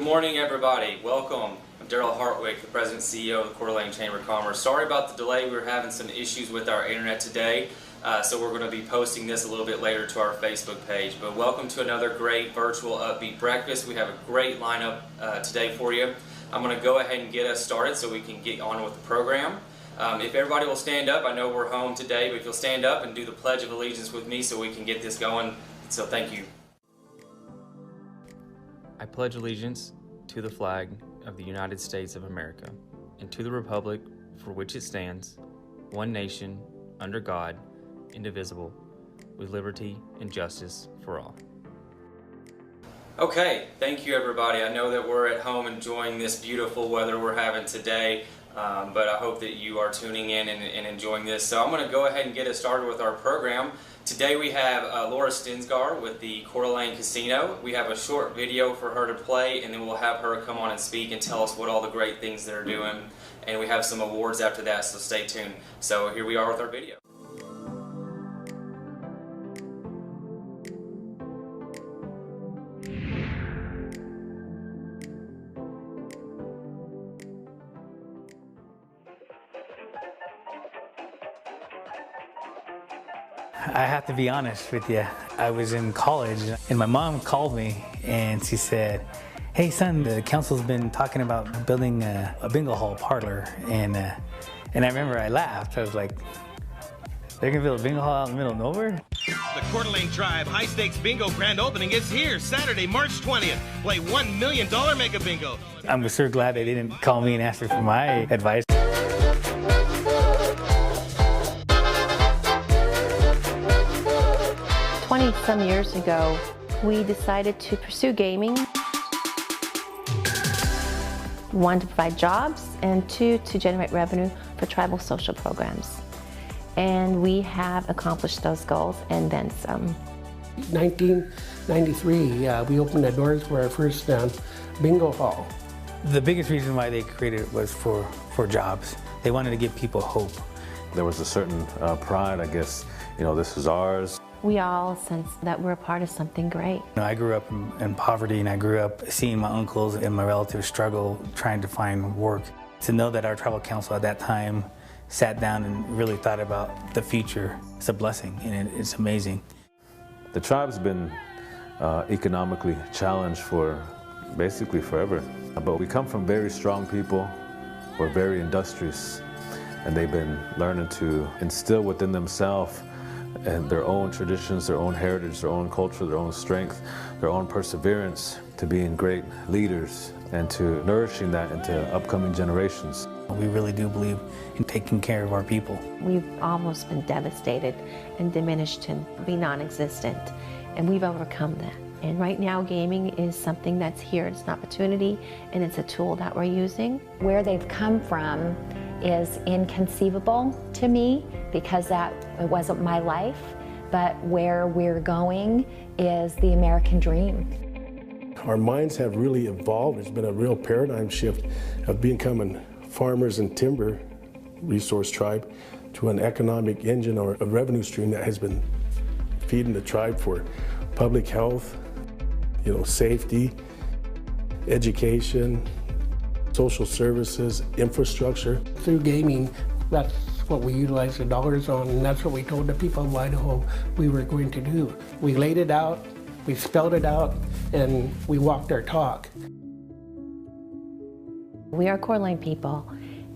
morning, everybody. Welcome. I'm Daryl Hartwick, the President and CEO of the Coeur d'Alene Chamber of Commerce. Sorry about the delay. We were having some issues with our internet today, so we're going to be posting this a little bit later to our Facebook page. But welcome to another great virtual Upbeat breakfast. We have a great lineup today for you. I'm going to go ahead and get us started so we can get on with the program. If everybody will stand up, I know we're home today, but if you'll stand up and do the Pledge of Allegiance with me so we can get this going. So thank you. I pledge allegiance to the flag of the United States of America and to the republic for which it stands, one nation, under God, indivisible, with liberty and justice for all. Okay, thank you everybody. I know that we're at home enjoying this beautiful weather we're having today, but I hope that you are tuning in and enjoying this. So I'm going to go ahead and get us started with our program. Today we have Laura Stensgar with the Coeur d'Alene Casino. We have a short video for her to play, and then we'll have her come on and speak and tell us what all the great things they're doing. And we have some awards after that, so stay tuned. So here we are with our video. I have to be honest with you. I was in college and my mom called me and she said, "Hey son, the council's been talking about building a bingo hall parlor." And I remember I laughed. I was like, they're gonna build a bingo hall out in the middle of nowhere? The Coeur d'Alene Tribe High Stakes Bingo Grand Opening is here Saturday, March 20th. Play $1 million Mega Bingo. I'm sure glad they didn't call me and ask me for my advice. Some years ago, we decided to pursue gaming. One, to provide jobs, and two, to generate revenue for tribal social programs. And we have accomplished those goals and then some. 1993, we opened the doors for our first bingo hall. The biggest reason why they created it was for jobs. They wanted to give people hope. There was a certain pride, I guess, this is ours. We all sense that we're a part of something great. I grew up in poverty, and I grew up seeing my uncles and my relatives struggle trying to find work. To know that our tribal council at that time sat down and really thought about the future, it's a blessing, and it's amazing. The tribe's been economically challenged for basically forever. But we come from very strong people. We're very industrious, and they've been learning to instill within themselves and their own traditions, their own heritage, their own culture, their own strength, their own perseverance to being great leaders and to nourishing that into upcoming generations. We really do believe in taking care of our people. We've almost been devastated and diminished and be non-existent, and we've overcome that. And right now, gaming is something that's here. It's an opportunity, and it's a tool that we're using. Where they've come from is inconceivable to me because it wasn't my life, but where we're going is the American dream. Our minds have really evolved. It's been a real paradigm shift of becoming farmers and timber resource tribe to an economic engine or a revenue stream that has been feeding the tribe for public health, safety, education, social services, infrastructure. Through gaming, that's what we utilized the dollars on, and that's what we told the people of Idaho we were going to do. We laid it out, we spelled it out, and we walked our talk. We are Coeur d'Alene people,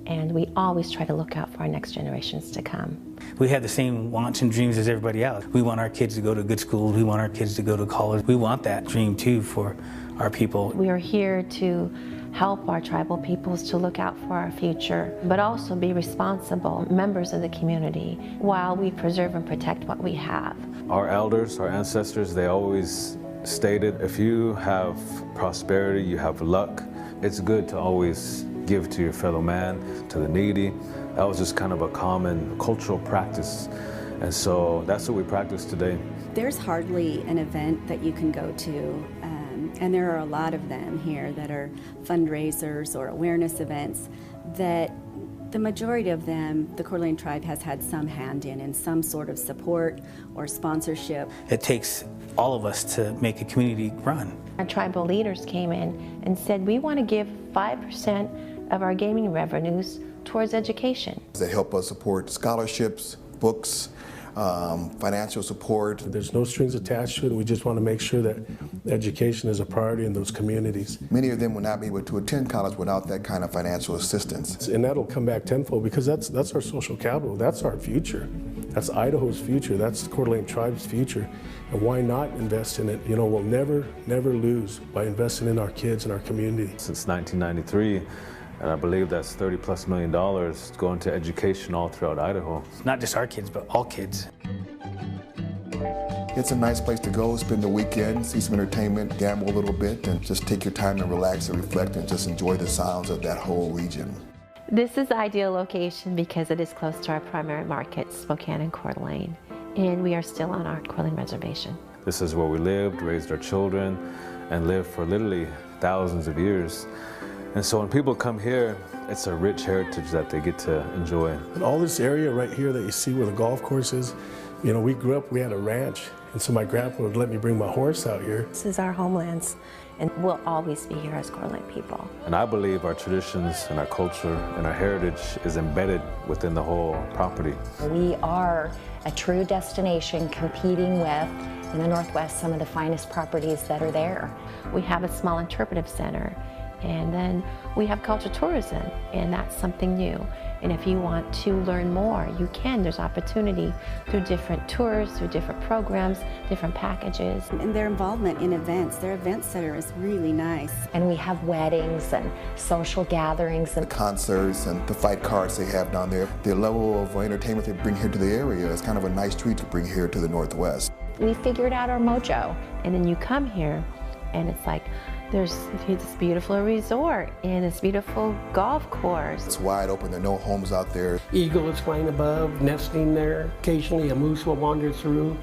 and we always try to look out for our next generations to come. We have the same wants and dreams as everybody else. We want our kids to go to good schools. We want our kids to go to college. We want that dream too for our people. We are here to help our tribal peoples to look out for our future, but also be responsible members of the community while we preserve and protect what we have. Our elders, our ancestors, they always stated, if you have prosperity, you have luck, it's good to always give to your fellow man, to the needy. That was just kind of a common cultural practice. And so that's what we practice today. There's hardly an event that you can go to, and there are a lot of them here that are fundraisers or awareness events that The majority of them, the Coeur d'Alene tribe has had some hand in some sort of support or sponsorship. It takes all of us to make a community run. Our tribal leaders came in and said, we want to give 5% of our gaming revenues towards education. They help us support scholarships, books, financial support. There's no strings attached to it. We just want to make sure that education is a priority in those communities. Many of them will not be able to attend college without that kind of financial assistance. And that'll come back tenfold because that's our social capital. That's our future. That's Idaho's future. That's the Coeur d'Alene tribe's future. And why not invest in it? You know, we'll never lose by investing in our kids and our community. Since 1993, and I believe that's $30+ million going to education all throughout Idaho. It's not just our kids, but all kids. It's a nice place to go, spend the weekend, see some entertainment, gamble a little bit, and just take your time and relax and reflect and just enjoy the sounds of that whole region. This is the ideal location because it is close to our primary markets, Spokane and Coeur d'Alene, and we are still on our Coeur d'Alene reservation. This is where we lived, raised our children, and lived for literally thousands of years. And so when people come here, it's a rich heritage that they get to enjoy. And all this area right here that you see where the golf course is, you know, we grew up, we had a ranch, and so my grandpa would let me bring my horse out here. This is our homelands, and we'll always be here as Coeur d'Alene people. And I believe our traditions and our culture and our heritage is embedded within the whole property. We are a true destination competing with, in the Northwest, some of the finest properties that are there. We have a small interpretive center, and then we have cultural tourism, and that's something new. And if you want to learn more, you can. There's opportunity through different tours, through different programs, different packages. And their involvement in events, their event center is really nice. And we have weddings and social gatherings. The concerts and the fight cards they have down there, the level of entertainment they bring here to the area is kind of a nice treat to bring here to the Northwest. We figured out our mojo. And then you come here, and it's like, there's this beautiful resort and this beautiful golf course. It's wide open, there are no homes out there. Eagles flying above, nesting there. Occasionally a moose will wander through.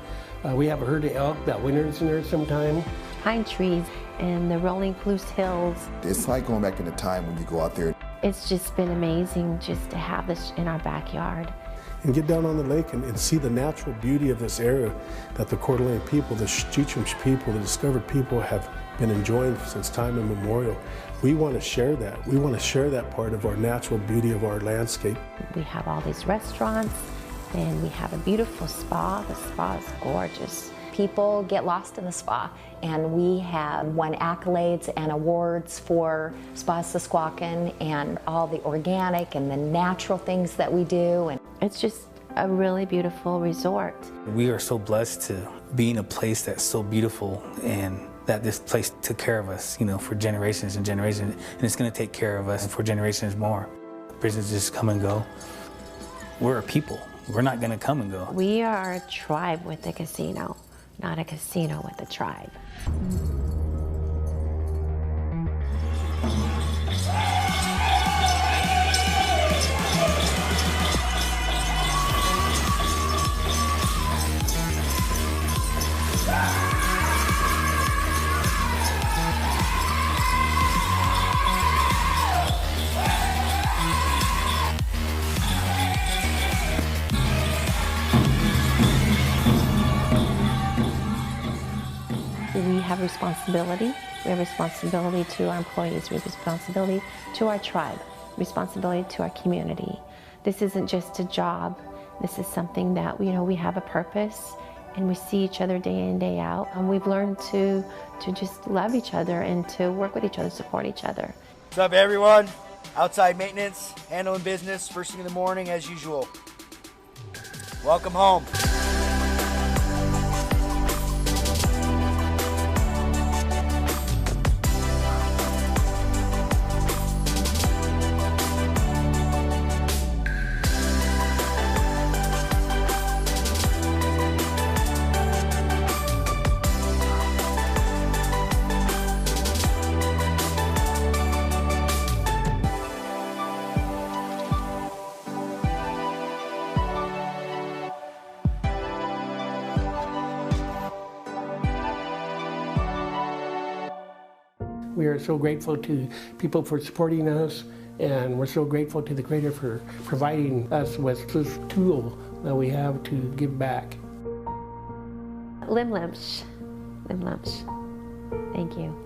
We have a herd of elk that winters in there sometime. Pine trees and the rolling Palouse Hills. It's like going back in the time when you go out there. It's just been amazing just to have this in our backyard. And get down on the lake and see the natural beauty of this area that the Coeur d'Alene people, the Chichimch people, the discovered people have been enjoying since time immemorial. We want to share that. We want to share that part of our natural beauty of our landscape. We have all these restaurants, and we have a beautiful spa. The spa is gorgeous. People get lost in the spa, and we have won accolades and awards for Spa Susquehanna and all the organic and the natural things that we do. And it's just a really beautiful resort. We are so blessed to be in a place that's so beautiful, and that this place took care of us, you know, for generations and generations, and it's going to take care of us for generations more. Businesses just come and go. We're a people. We're not going to come and go. We are a tribe with a casino, not a casino with a tribe. We have responsibility. We have responsibility to our employees. We have responsibility to our tribe, responsibility to our community. This isn't just a job. This is something that, you know, we have a purpose, and we see each other day in, day out. And we've learned to just love each other and to work with each other, support each other. What's up, everyone? Outside maintenance, handling business, first thing in the morning as usual. Welcome home. We are so grateful to people for supporting us And we're so grateful to the Creator for providing us with this tool that we have to give back. Lim Limsh. Lim Limsh. Thank you.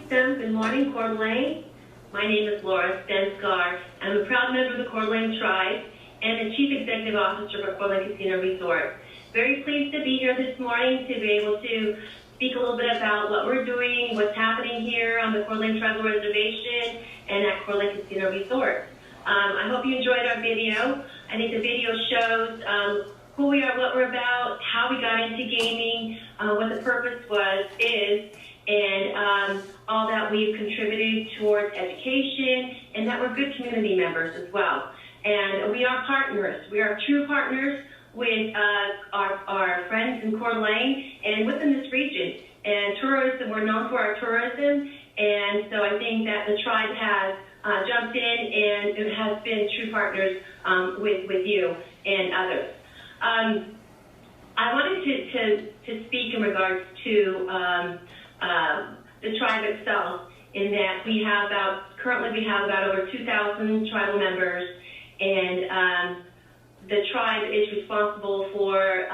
Good morning, Coeur d'Alene. My name is Laura Stensgar. I'm a proud member of the Coeur d'Alene Tribe and the Chief Executive Officer for Coeur d'Alene Casino Resort. Very pleased to be here this morning to be able to speak a little bit about what we're doing, what's happening here on the Coeur d'Alene Tribal Reservation and at Coeur d'Alene Casino Resort. I hope you enjoyed our video. I think the video shows who we are, what we're about, how we got into gaming, what the purpose is, and all that we've contributed towards education, and that we're good community members as well. And we are partners. We are true partners with our friends in Coeur d'Alene and within this region. And tourism, we're known for our tourism, and so I think that the tribe has jumped in and it has been true partners with you and others. I wanted to speak in regards to the tribe itself, in that currently we have about over 2,000 tribal members, and the tribe is responsible for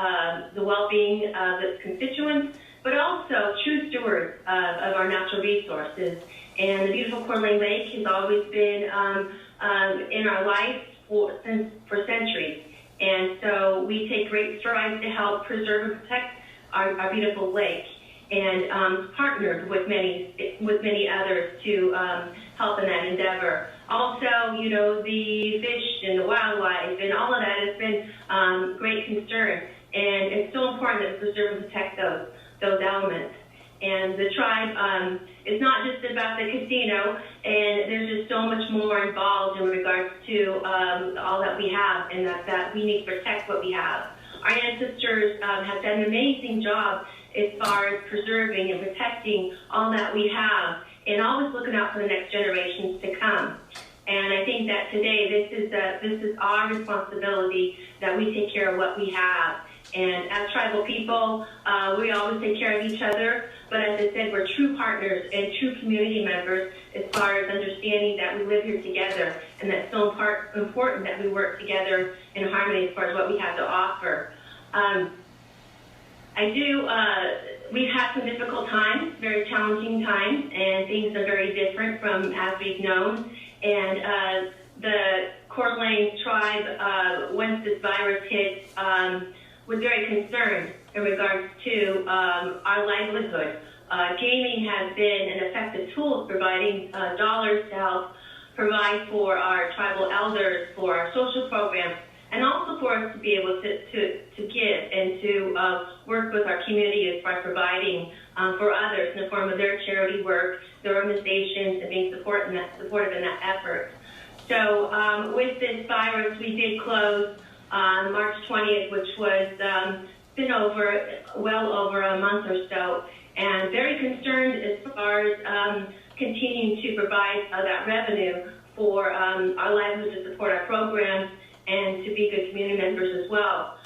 the well-being of its constituents, but also true stewards of our natural resources. And the beautiful Coeur d'Alene Lake has always been in our life for centuries. And so we take great strides to help preserve and protect our beautiful lake, and partnered with many others to help in that endeavor. Also, you know, the fish and the wildlife and all of that has been great concern, and it's so important that we preserve and protect those elements. And the tribe is not just about the casino, and there's just so much more involved in regards to all that we have, and that we need to protect what we have. Our ancestors have done an amazing job as far as preserving and protecting all that we have, and always looking out for the next generations to come. And I think that today this is our responsibility, that we take care of what we have. And as tribal people, we always take care of each other. But as I said, we're true partners and true community members as far as understanding that we live here together, and that's so important that we work together in harmony as far as what we have to offer. We've had some difficult times, very challenging times, and things are very different from as we've known. And the Coeur d'Alene tribe, once this virus hit, was very concerned in regards to our livelihood. Gaming has been an effective tool providing dollars to help provide for our tribal elders, for our social programs, and also for us to be able to give and to work with our community as far as providing for others in the form of their charity work, their organizations, and being supportive in that effort. So with this virus, we did close on March 20th, which was been well over a month or so, and very concerned as far as continuing to provide that revenue for our livelihood to support our programs and to be good community members as well.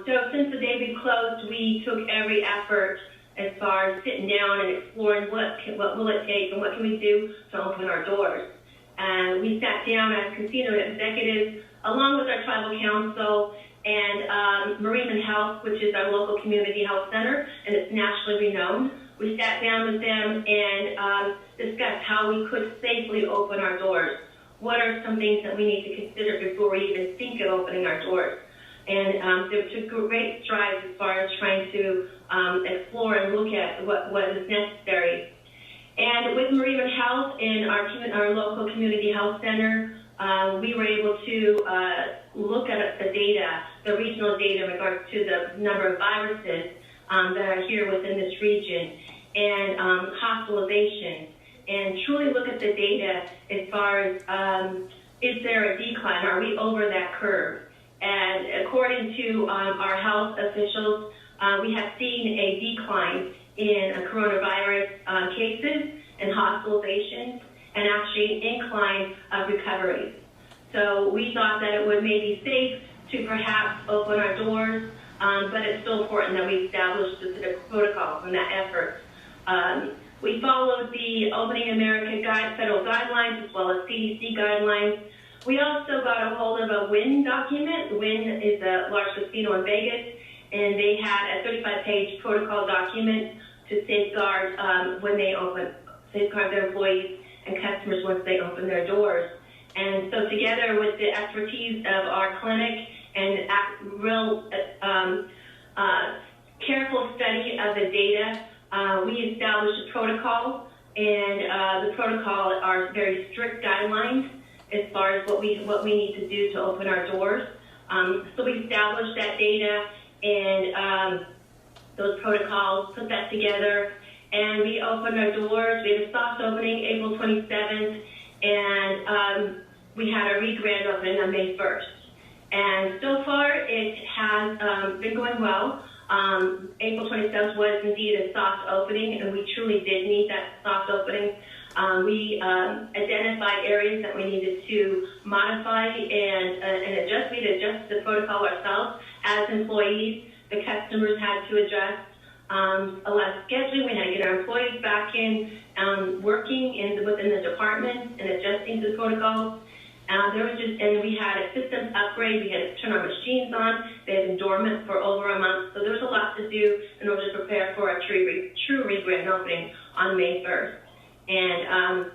So since the day we closed, we took every effort as far as sitting down and exploring what will it take and what can we do to open our doors. And we sat down as casino executives along with our tribal council and Marine Health, which is our local community health center, and it's nationally renowned. We sat down with them and discussed how we could safely open our doors. What are some things that we need to consider before we even think of opening our doors? And they took great strides as far as trying to explore and look at what is necessary. And with Marine Health and our local community health center, we were able to look at the data, the regional data in regards to the number of viruses that are here within this region, and hospitalizations, and truly look at the data as far as is there a decline? Are we over that curve? And according to our health officials, we have seen a decline in coronavirus cases and hospitalizations, and actually an incline of recoveries. So we thought that it would maybe safe to perhaps open our doors, but it's still important that we establish specific protocols in that effort. We followed the Opening America federal guidelines as well as CDC guidelines. We also got a hold of a WIN document. WIN is a large casino in Vegas, and they had a 35-page protocol document to safeguard safeguard their employees and customers once they open their doors. And so together with the expertise of our clinic and real careful study of the data, we established a protocol, and the protocol are very strict guidelines as far as what we need to do to open our doors. So we established that data and those protocols, put that together, and we opened our doors. We had a soft opening April 27th, and we had a re-grand opening on May 1st. And so far, it has been going well. April 27th was indeed a soft opening, and we truly did need that soft opening. We identified areas that we needed to modify and adjust. We had adjusted the protocol ourselves as employees. The customers had to adjust a lot of scheduling. We had to get our employees back in working within the department and adjusting to the protocols. And we had a systems upgrade. We had to turn our machines on. They had been dormant for over a month. So there was a lot to do in order to prepare for our true re-grand opening on May 1st. And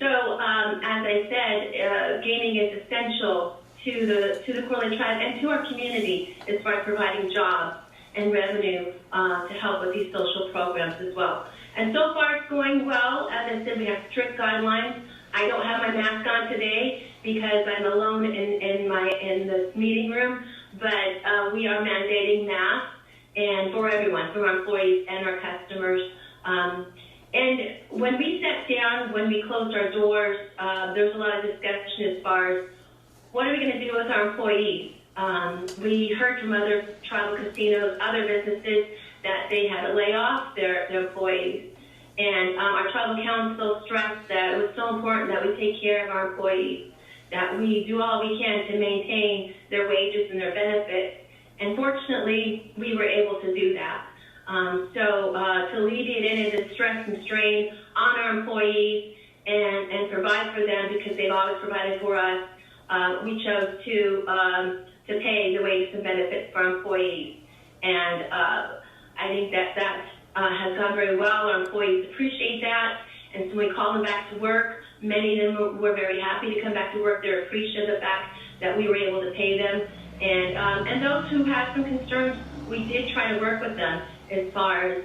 as I said, gaming is essential to the Coeur d'Alene tribe and to our community as far as providing jobs and revenue to help with these social programs as well. And so far it's going well. As I said, we have strict guidelines. I don't have my mask on today because I'm alone in this meeting room, but we are mandating masks and for everyone, for our employees and our customers. And when we sat down, when we closed our doors, there was a lot of discussion as far as what are we going to do with our employees? We heard from other tribal casinos, other businesses, that they had to lay off their employees. And our tribal council stressed that it was so important that we take care of our employees, that we do all we can to maintain their wages and their benefits. And fortunately, we were able to do that. So to alleviate any of the stress and strain on our employees and provide for them, because they've always provided for us, we chose to pay the wages and benefits for our employees. And I think that has gone very well. Our employees appreciate that. And so when we call them back to work, many of them were very happy to come back to work. They're appreciative of the fact that we were able to pay them. And those who had some concerns, we did try to work with them as far as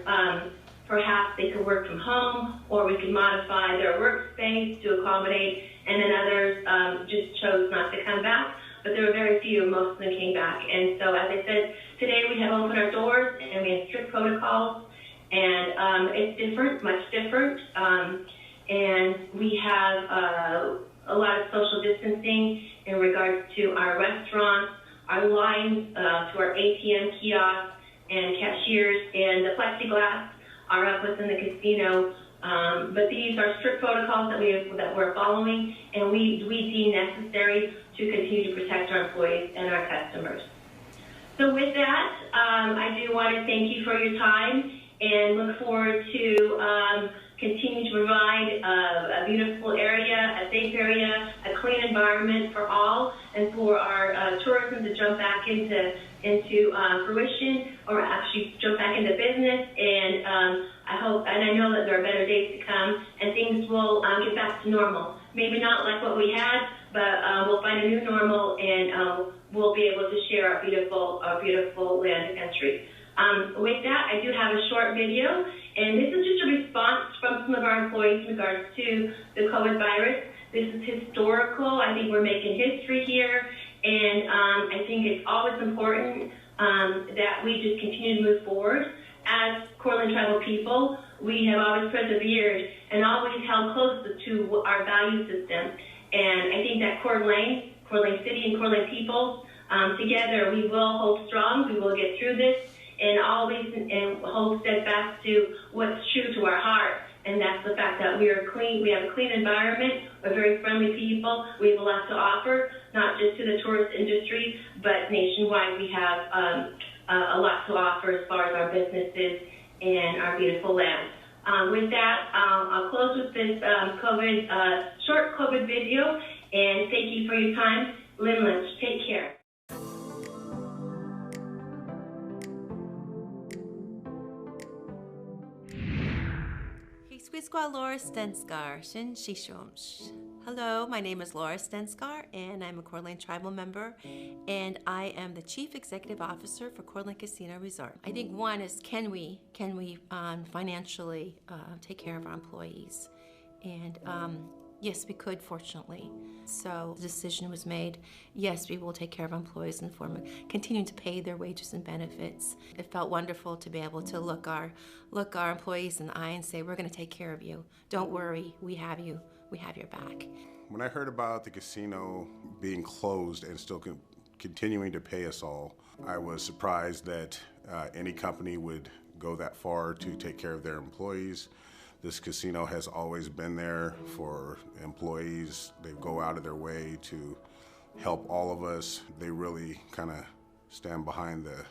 perhaps they could work from home, or we could modify their workspace to accommodate, and then others just chose not to come back. But there were very few, most of them came back. And so, as I said, today we have opened our doors, and we have strict protocols, and it's different, much different. And we have a lot of social distancing in regards to our restaurants, our lines to our ATM kiosks and cashiers, and the plexiglass are up within the casino. But these are strict protocols that we're following, and we deem necessary to continue to protect our employees and our customers. So with that, I do want to thank you for your time and look forward to continue to provide a beautiful area, a safe area, a clean environment for all, and for our tourism to jump back into fruition, or actually jump back into business. And I hope, and I know that there are better days to come, and things will get back to normal. Maybe not like what we had, but we'll find a new normal, and we'll be able to share our beautiful land and country. With that, I do have a short video, and this is just a response from some of our employees in regards to the COVID virus. This is historical. I think we're making history here, and I think it's always important that we just continue to move forward. As Coeur d'Alene tribal people, we have always persevered and always held close to our value system. And I think that Coeur d'Alene City, and Coeur d'Alene people, together we will hold strong. We will get through this, and always hold steadfast to what's true to our heart. And that's the fact that we are clean. We have a clean environment. We're very friendly people. We have a lot to offer, not just to the tourist industry, but nationwide. We have a lot to offer as far as our businesses and our beautiful land. With that, I'll close with this short COVID video, and thank you for your time. Lynn Lynch, take care. Laura Stenskar, Shin Shishomsh. Hello, my name is Laura Stenskar, and I'm a Coeur d'Alene tribal member, and I am the Chief Executive Officer for Coeur d'Alene Casino Resort. I think one is, can we financially take care of our employees? And yes, we could, fortunately. So the decision was made, yes, we will take care of employees in the form of continuing to pay their wages and benefits. It felt wonderful to be able to look our employees in the eye and say, we're gonna take care of you. Don't worry, we have you, we have your back. When I heard about the casino being closed and still continuing to pay us all, I was surprised that any company would go that far to take care of their employees. This casino has always been there for employees. They go out of their way to help all of us. They really kind of stand behind the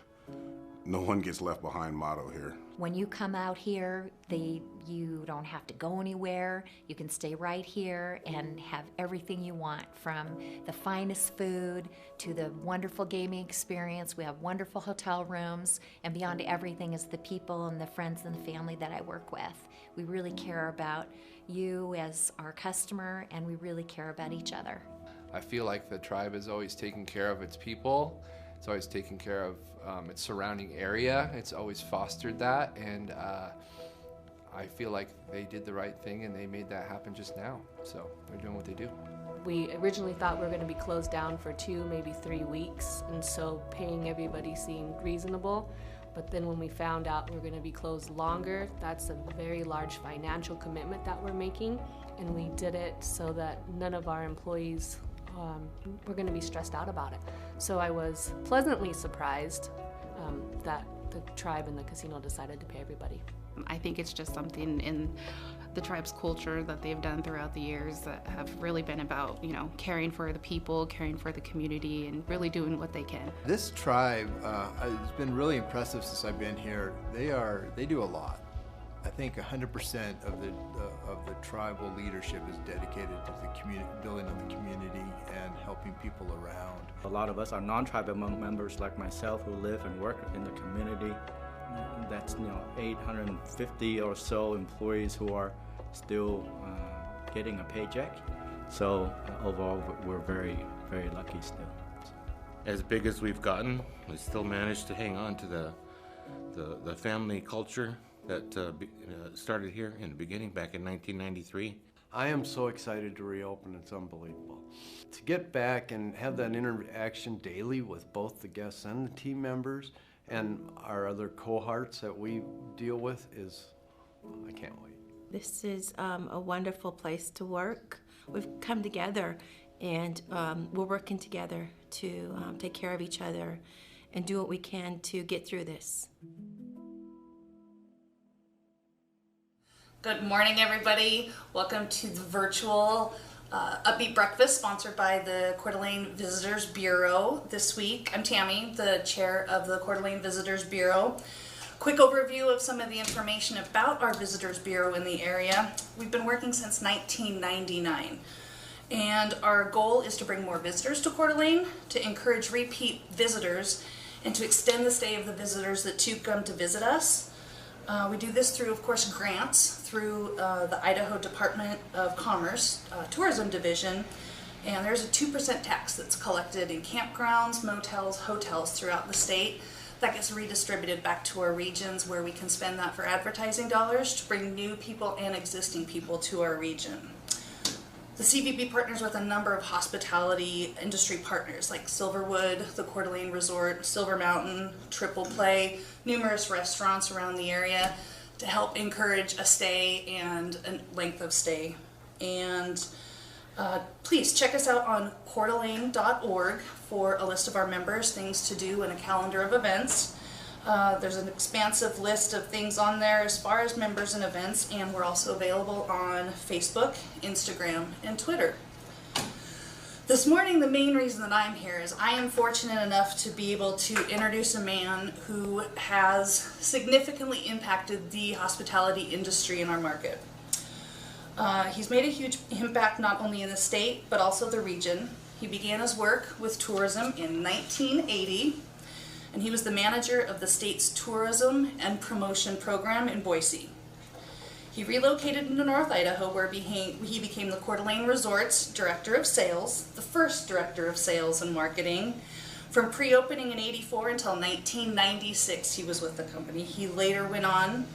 no one gets left behind motto here. When you come out here, you don't have to go anywhere. You can stay right here and have everything you want, from the finest food to the wonderful gaming experience. We have wonderful hotel rooms, and beyond everything is the people and the friends and the family that I work with. We really care about you as our customer, and we really care about each other. I feel like the tribe is always taking care of its people. It's always taking care of its surrounding area. It's always fostered that, and I feel like they did the right thing and they made that happen just now. So they're doing what they do. We originally thought we were going to be closed down for 2, maybe 3 weeks, and so paying everybody seemed reasonable. But then when we found out we're going to be closed longer, that's a very large financial commitment that we're making, and we did it so that none of our employees were going to be stressed out about it. So I was pleasantly surprised that the tribe and the casino decided to pay everybody. I think it's just something in the tribe's culture that they've done throughout the years that have really been about, caring for the people, caring for the community, and really doing what they can. This tribe has been really impressive since I've been here. They do a lot. I think 100% of the tribal leadership is dedicated to the community, building of the community and helping people around. A lot of us are non-tribal members like myself who live and work in the community. That's 850 or so employees who are still getting a paycheck. So overall, we're very, very lucky still. As big as we've gotten, we still managed to hang on to the family culture that started here in the beginning back in 1993. I am so excited to reopen. It's unbelievable. To get back and have that interaction daily with both the guests and the team members and our other cohorts that we deal with I can't wait. This is a wonderful place to work. We've come together and we're working together to take care of each other and do what we can to get through this. Good morning, everybody. Welcome to the virtual Upbeat Breakfast sponsored by the Coeur d'Alene Visitors Bureau this week. I'm Tammy, the chair of the Coeur d'Alene Visitors Bureau. Quick overview of some of the information about our Visitors Bureau in the area. We've been working since 1999, and our goal is to bring more visitors to Coeur d'Alene, to encourage repeat visitors, and to extend the stay of the visitors that do come to visit us. We do this through, of course, grants through the Idaho Department of Commerce Tourism Division, and there's a 2% tax that's collected in campgrounds, motels, hotels throughout the state. That gets redistributed back to our regions where we can spend that for advertising dollars to bring new people and existing people to our region. The CVB partners with a number of hospitality industry partners like Silverwood, the Coeur d'Alene Resort, Silver Mountain, Triple Play, numerous restaurants around the area to help encourage a stay and a length of stay. And please check us out on coeurdalene.org for a list of our members, things to do, and a calendar of events. There's an expansive list of things on there as far as members and events, and we're also available on Facebook, Instagram, and Twitter. The This morning, the main reason that I'm here is I am fortunate enough to be able to introduce a man who has significantly impacted the hospitality industry in our market. He's made a huge impact not only in the state, but also the region. He began his work with tourism in 1980, and he was the manager of the state's tourism and promotion program in Boise. He relocated into North Idaho, where he became the Coeur d'Alene Resort's Director of Sales, the first Director of Sales and Marketing. From pre-opening in '84 until 1996, he was with the company. He later went on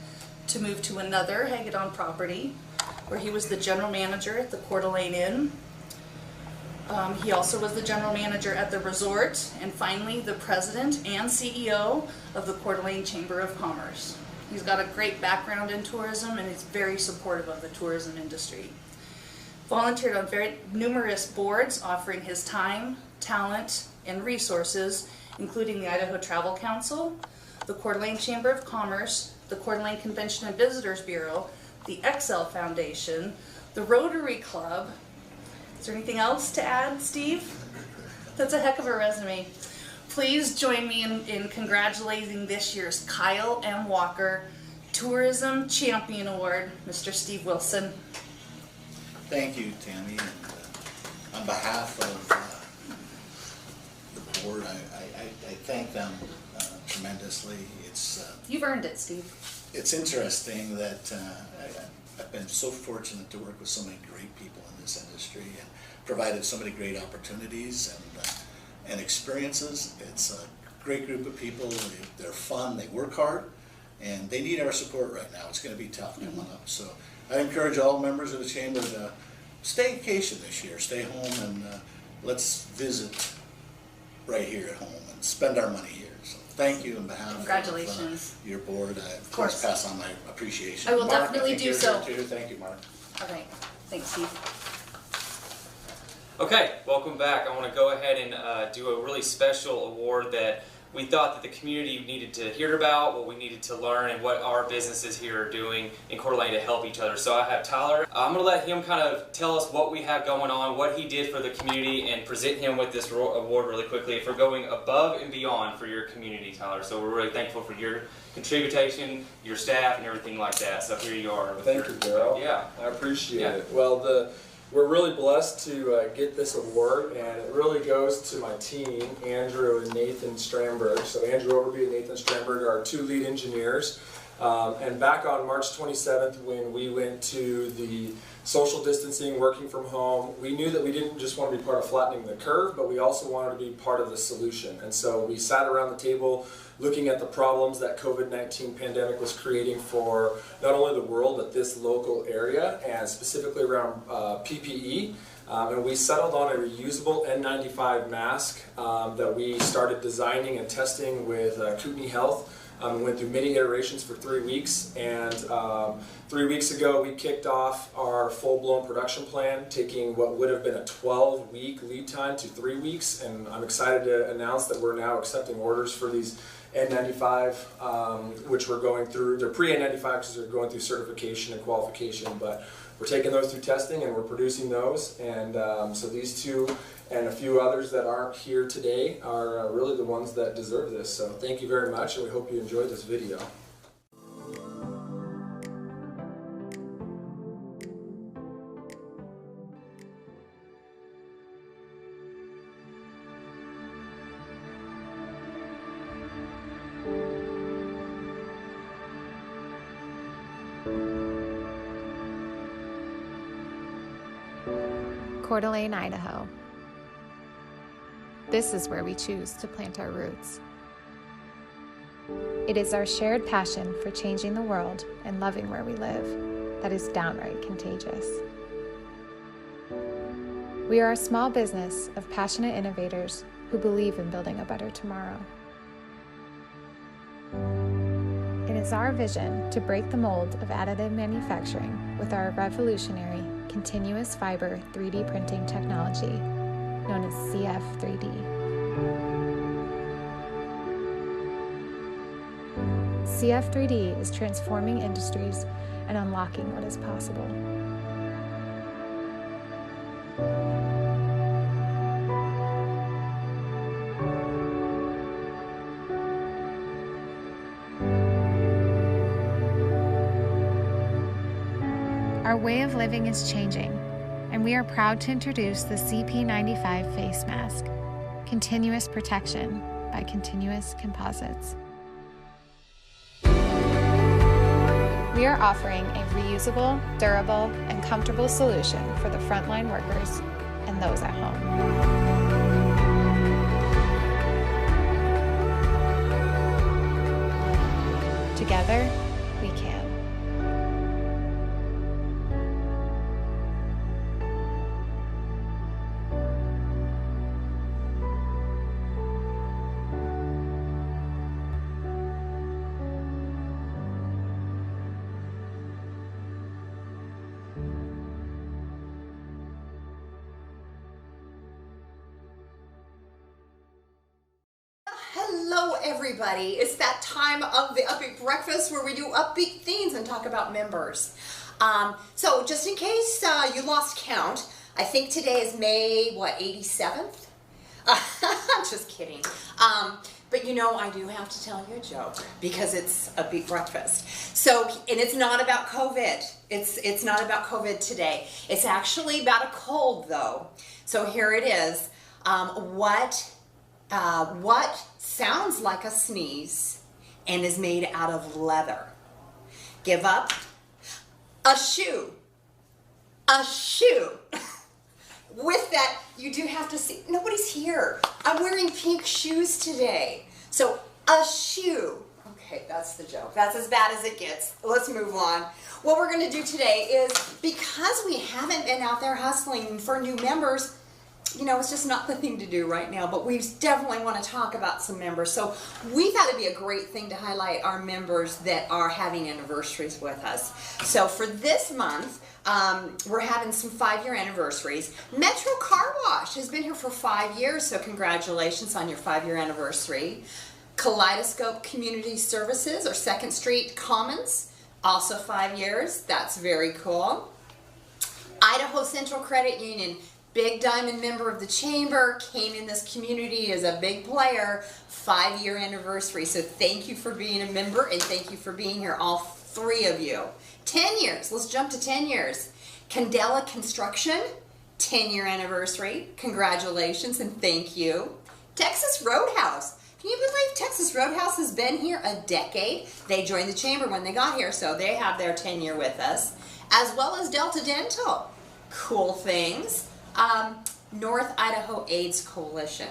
to move to another Hagedon property, where he was the General Manager at the Coeur d'Alene Inn. He also was the General Manager at the resort, and finally the President and CEO of the Coeur d'Alene Chamber of Commerce. He's got a great background in tourism, and he's very supportive of the tourism industry. Volunteered on very numerous boards, offering his time, talent, and resources, including the Idaho Travel Council, the Coeur d'Alene Chamber of Commerce, the Coeur d'Alene Convention and Visitors Bureau, the Excel Foundation, the Rotary Club. Is there anything else to add, Steve? That's a heck of a resume. Please join me in congratulating this year's Kyle M. Walker Tourism Champion Award, Mr. Steve Wilson. Thank you, Tammy. And, on behalf of the board, I thank them tremendously. You've earned it, Steve. It's interesting that I've been so fortunate to work with so many great people in this industry and provided so many great opportunities and experiences. It's a great group of people. They're fun, they work hard, and they need our support right now. It's going to be tough coming up. So I encourage all members of the Chamber to staycation this year, stay home, and let's visit right here at home and spend our money here. So thank you on behalf Congratulations. of your board. I of course pass on my appreciation. I will Mark, definitely I think do you're so. here too. Thank you, Mark. All right. Thanks, Steve. Okay, welcome back. I want to go ahead and do a really special award that we thought that the community needed to hear about, what we needed to learn, and what our businesses here are doing in Coeur d'Alene to help each other. So I have Tyler. I'm going to let him kind of tell us what we have going on, what he did for the community, and present him with this award really quickly for going above and beyond for your community, Tyler. So we're really thankful for your contribution, your staff, and everything like that. So here you are. Thank you, Daryl. Yeah. I appreciate it. Well, we're really blessed to get this award, and it really goes to my team, Andrew and Nathan Stramberg. So Andrew Overby and Nathan Stramberg are our two lead engineers. And back on March 27th, when we went to the social distancing, working from home, we knew that we didn't just want to be part of flattening the curve, but we also wanted to be part of the solution. And so we sat around the table looking at the problems that COVID-19 pandemic was creating for not only the world, but this local area, and specifically around PPE. And we settled on a reusable N95 mask that we started designing and testing with Kootenai Health. We went through many iterations for 3 weeks, and 3 weeks ago we kicked off our full-blown production plan, taking what would have been a 12-week lead time to 3 weeks, and I'm excited to announce that we're now accepting orders for these N95, which we're going through. They're pre-N95 because they're going through certification and qualification, but we're taking those through testing and we're producing those, and so these two and a few others that aren't here today are really the ones that deserve this. So thank you very much, and we hope you enjoyed this video. Coeur d'Alene, Idaho. This is where we choose to plant our roots. It is our shared passion for changing the world and loving where we live that is downright contagious. We are a small business of passionate innovators who believe in building a better tomorrow. It is our vision to break the mold of additive manufacturing with our revolutionary continuous fiber 3D printing technology, known as CF3D. CF3D is transforming industries and unlocking what is possible. Our way of living is changing, and we are proud to introduce the CP95 face mask, Continuous Protection by Continuous Composites. We are offering a reusable, durable, and comfortable solution for the frontline workers and those at home. Together, we can. Hello everybody, it's that time of the Upbeat Breakfast where we do upbeat things and talk about members. So just in case you lost count, I think today is May, 87th? I'm just kidding. But you know, I do have to tell you a joke because it's Upbeat Breakfast. So, and it's not about COVID. It's not about COVID today. It's actually about a cold though. So here it is. What sounds like a sneeze and is made out of leather? Give up. A shoe. A shoe. With that, you do have to see, nobody's here. I'm wearing pink shoes today. So, a shoe. Okay, that's the joke. That's as bad as it gets. Let's move on. What we're going to do today is, because we haven't been out there hustling for new members, you know, it's just not the thing to do right now, but we definitely want to talk about some members. So we thought it'd be a great thing to highlight our members that are having anniversaries with us. So for this month, we're having some 5-year anniversaries. Metro Car Wash has been here for 5 years, so congratulations on your 5-year anniversary. Kaleidoscope Community Services, or 2nd Street Commons, also 5 years. That's very cool. Idaho Central Credit Union, big diamond member of the chamber, came in this community as a big player, 5-year anniversary. So thank you for being a member and thank you for being here, all 3 of you. 10 years, let's jump to 10 years. Candela Construction, 10-year anniversary. Congratulations and thank you. Texas Roadhouse. Can you believe Texas Roadhouse has been here a decade? They joined the chamber when they got here, so they have their 10-year with us. As well as Delta Dental. Cool things. North Idaho AIDS Coalition.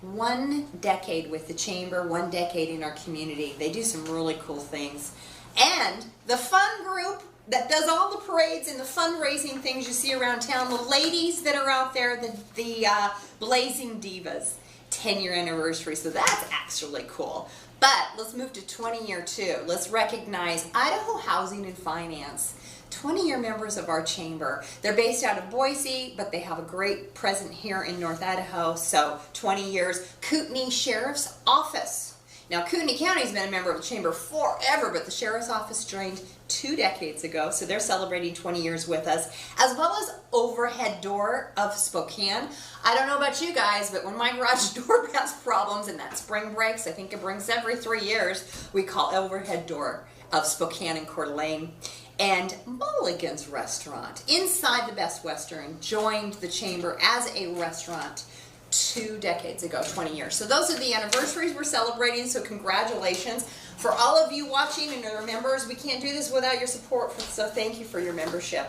1 decade with the chamber, 1 decade in our community. They do some really cool things. And the fun group that does all the parades and the fundraising things you see around town, the ladies that are out there, the Blazing Divas, 10-year anniversary. So that's actually cool. But let's move to 20-year too. Let's recognize Idaho Housing and Finance. 20-year members of our chamber. They're based out of Boise, but they have a great presence here in North Idaho. So 20 years. Kootenai Sheriff's Office. Now Kootenai County's been a member of the chamber forever, but the Sheriff's Office joined 2 decades ago, so they're celebrating 20 years with us. As well as Overhead Door of Spokane. I don't know about you guys, but when my garage door has problems and that spring breaks, I think it brings every 3 years, we call Overhead Door of Spokane and Coeur d'Alene. And Mulligan's Restaurant, inside the Best Western, joined the chamber as a restaurant 2 decades ago, 20 years. So those are the anniversaries we're celebrating, so congratulations. For all of you watching and our members, we can't do this without your support, so thank you for your membership.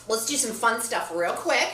Let's do some fun stuff real quick.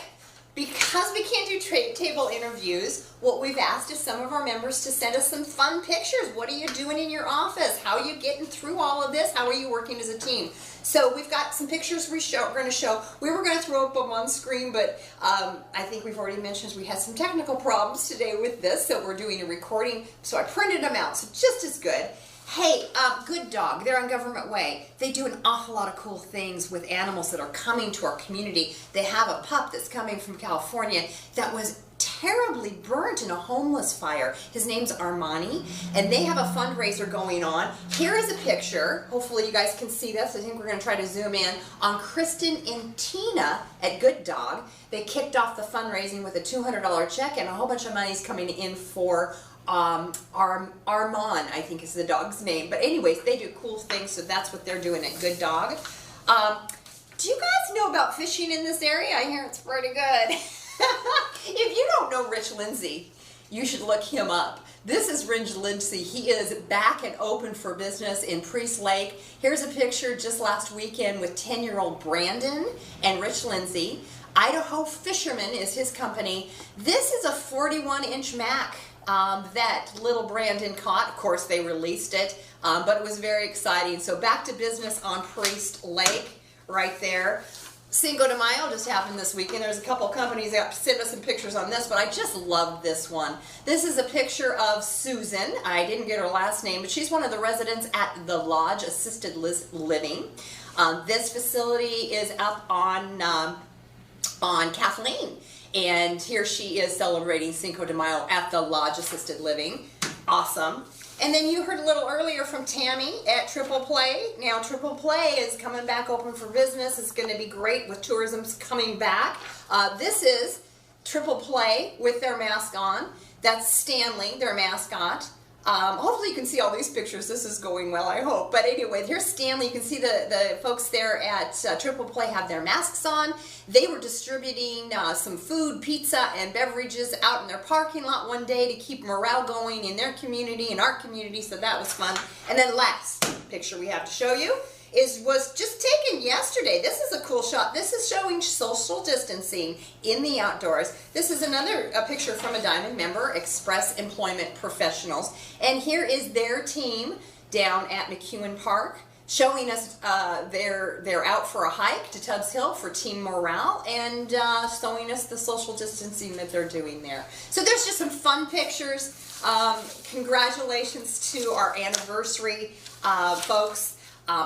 Because we can't do table interviews, what we've asked is some of our members to send us some fun pictures. What are you doing in your office? How are you getting through all of this? How are you working as a team? So we've got some pictures we're going to show. We were going to throw up them on screen, but I think we've already mentioned we had some technical problems today with this, so we're doing a recording. So I printed them out, so just as good. Hey, Good Dog, they're on Government Way. They do an awful lot of cool things with animals that are coming to our community. They have a pup that's coming from California that was terribly burnt in a homeless fire. His name's Armani, and they have a fundraiser going on. Here is a picture. Hopefully you guys can see this. I think we're going to try to zoom in on Kristen and Tina at Good Dog. They kicked off the fundraising with a $200 check, and a whole bunch of money's coming in for Armand, I think is the dog's name. But anyways, they do cool things, so that's what they're doing at Good Dog. Do you guys know about fishing in this area? I hear it's pretty good. If you don't know Rich Lindsay, you should look him up. This is Rich Lindsay. He is back and open for business in Priest Lake. Here's a picture just last weekend with 10-year-old Brandon and Rich Lindsay. Idaho Fisherman is his company. This is a 41-inch Mac that little Brandon caught. Of course, they released it, but it was very exciting. So back to business on Priest Lake right there. Cinco de Mayo just happened this weekend. There's a couple companies that sent us some pictures on this, but I just love this one. This is a picture of Susan. I didn't get her last name, but she's one of the residents at the Lodge Assisted Living. This facility is up on Kathleen, and here she is celebrating Cinco de Mayo at the Lodge Assisted Living. Awesome. And then you heard a little earlier from Tammy at Triple Play. Now Triple Play is coming back open for business. It's going to be great with tourism coming back. This is Triple Play with their mask on. That's Stanley, their mascot. Hopefully you can see all these pictures. This is going well, I hope. But anyway, here's Stanley. You can see the folks there at Triple Play have their masks on. They were distributing some food, pizza, and beverages out in their parking lot one day to keep morale going in their community and our community, so that was fun. And then last picture we have to show you was just taken yesterday. This is a cool shot. This is showing social distancing in the outdoors. This is a picture from a Diamond member, Express Employment Professionals. And here is their team down at McEwen Park showing us they're out for a hike to Tubbs Hill for team morale and showing us the social distancing that they're doing there. So there's just some fun pictures. Congratulations to our anniversary folks.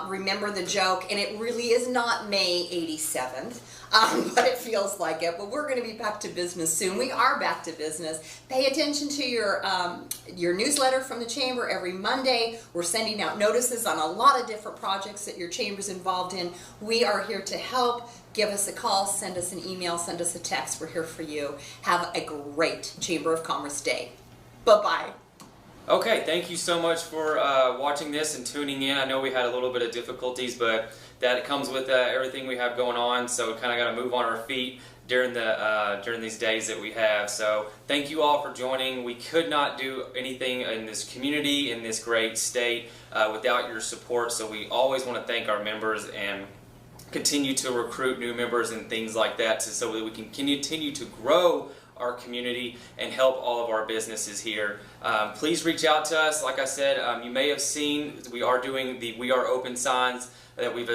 Remember the joke, and it really is not May 87th, but it feels like it. But we're going to be back to business soon. We are back to business. Pay attention to your newsletter from the Chamber every Monday. We're sending out notices on a lot of different projects that your Chamber's involved in. We are here to help. Give us a call, send us an email, send us a text. We're here for you. Have a great Chamber of Commerce day. Bye-bye. Okay, thank you so much for watching this and tuning in. I know we had a little bit of difficulties, but that comes with everything we have going on, so we kind of got to move on our feet during these days that we have. So thank you all for joining. We could not do anything in this community, in this great state, without your support, so we always want to thank our members and continue to recruit new members and things like that so that we can continue to grow our community and help all of our businesses here. Please reach out to us. Like I said, you may have seen we are doing the We Are Open signs that we've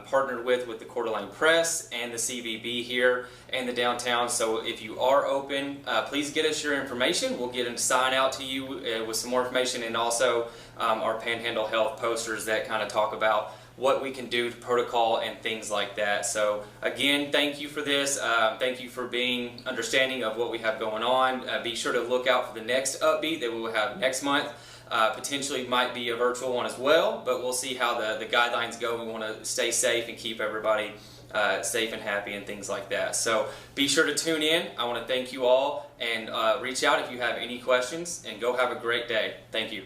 partnered with the Coeur d'Alene Press and the CVB here in the downtown. So if you are open, please get us your information. We'll get a sign out to you with some more information, and also our Panhandle Health posters that kind of talk about what we can do to protocol and things like that. So again, thank you for this. Thank you for being understanding of what we have going on. Be sure to look out for the next Upbeat that we will have next month. Potentially might be a virtual one as well, but we'll see how the guidelines go. We want to stay safe and keep everybody safe and happy and things like that. So be sure to tune in. I want to thank you all, and reach out if you have any questions, and go have a great day. Thank you.